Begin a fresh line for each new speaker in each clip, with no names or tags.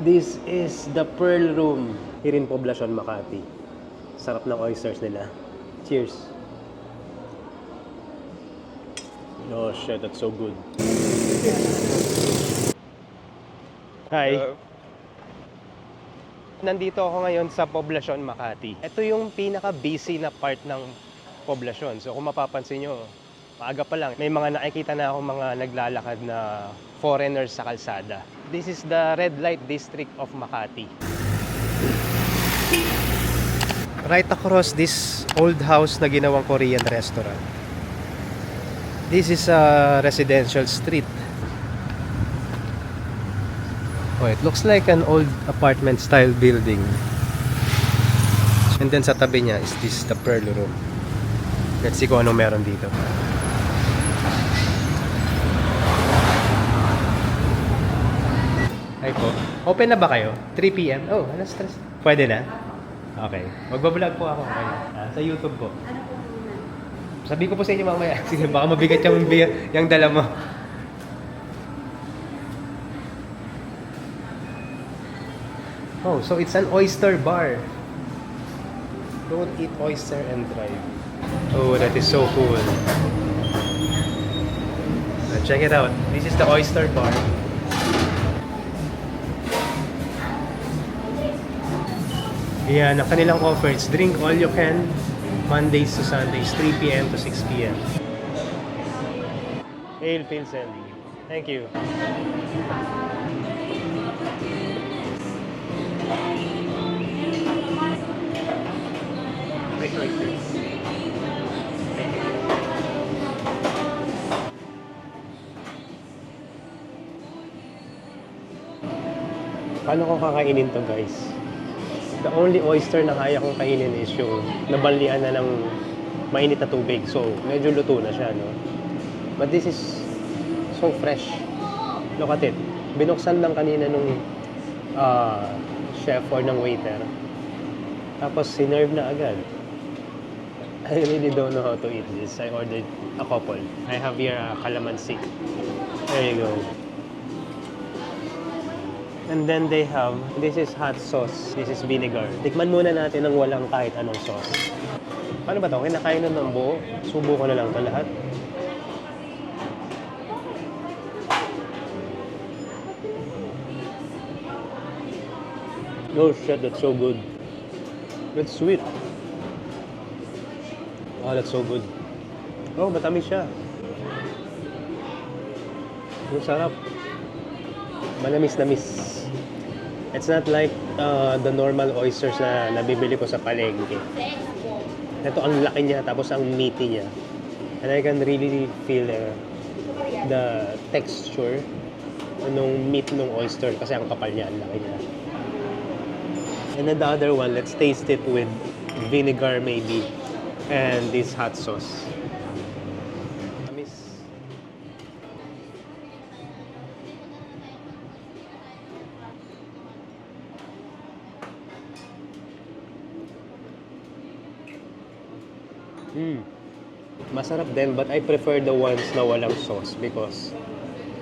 This is the Pearl Room here in Poblacion, Makati. Sarap ng oysters nila. Cheers. Oh shit, that's so good. Hi.
Hello.
Nandito ako ngayon sa Poblacion, Makati. Ito yung pinaka-busy na part ng Poblacion. So kung mapapansin nyo, maaga pa lang, may mga nakikita na ako mga naglalakad na foreigners sa kalsada. This is the red light district of Makati. Right across this old house na ginawang Korean restaurant. This is a residential street. Oh, it looks like an old apartment style building. And then sa tabi niya is this the Pearl Room. Let's see kung ano meron dito. Hi po. Open na ba kayo? 3 p.m? Oh, alas stress. Pwede na? Okay. Magbablog po ako. Okay. Sa YouTube po. Sabi ko po sa inyo mamaya. Sige, baka mabigat yung dala mo. Oh, so it's an oyster bar. Don't eat oyster and drive. Oh, that is so cool. Check it out. This is the oyster bar. Yan, ang kanilang offer is drink all you can, Mondays to Sundays, 3 p.m. to 6 p.m. Ale Pilsen. Thank you. Paano ko kakainin to, guys? The only oyster na kaya kong kainin is yung nabanlian na ng mainit na tubig. So, medyo luto na siya, no? But this is so fresh. Look at it. Binuksan lang kanina nung chef or ng waiter. Tapos, sinerve na agad. I really don't know how to eat this. I ordered a couple. I have here a calamansi. There you go. And then they have, this is hot sauce, this is vinegar. Tikman muna natin ng walang kahit anong sauce. Paano ba ito? Kinakain na ng buo. Subo ko na lang ito lahat. Oh shit, that's so good. It's sweet. Oh, that's so good. Oh, matamis siya. Ang sarap. Manamis-namis. It's not like the normal oysters na nabibili ko sa palengke. Ito ang laki niya, tapos ang meaty niya. And I can really feel the texture nung meat ng oyster kasi ang kapal niya, ang laki niya. And then the other one, let's taste it with vinegar maybe and this hot sauce. Masarap din, but I prefer the ones na walang sauce because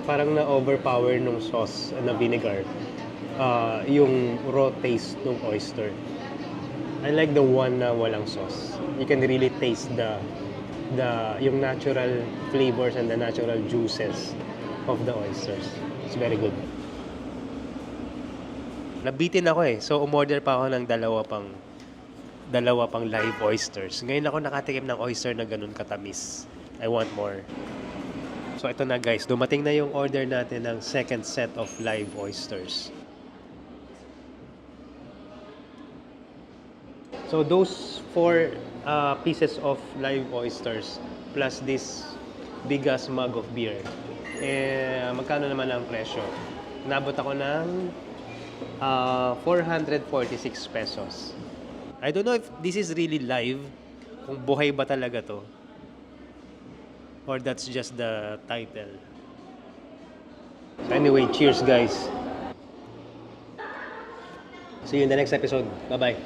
parang na-overpower nung sauce na vinegar yung raw taste ng oyster. I like the one na walang sauce. You can really taste yung natural flavors and the natural juices of the oysters. It's very good. Nabitin ako so umorder pa ako ng dalawa pang live oysters. Ngayon ako nakatikim ng oyster na ganun katamis. I want more. So ito na, guys, dumating na yung order natin ng second set of live oysters. So those 4 pieces of live oysters plus this big ass mug of beer. Magkano naman ang presyo? Nabot ako ng 446 pesos. I don't know if this is really live, kung buhay ba talaga to, or that's just the title. So anyway, cheers guys. See you in the next episode. Bye-bye.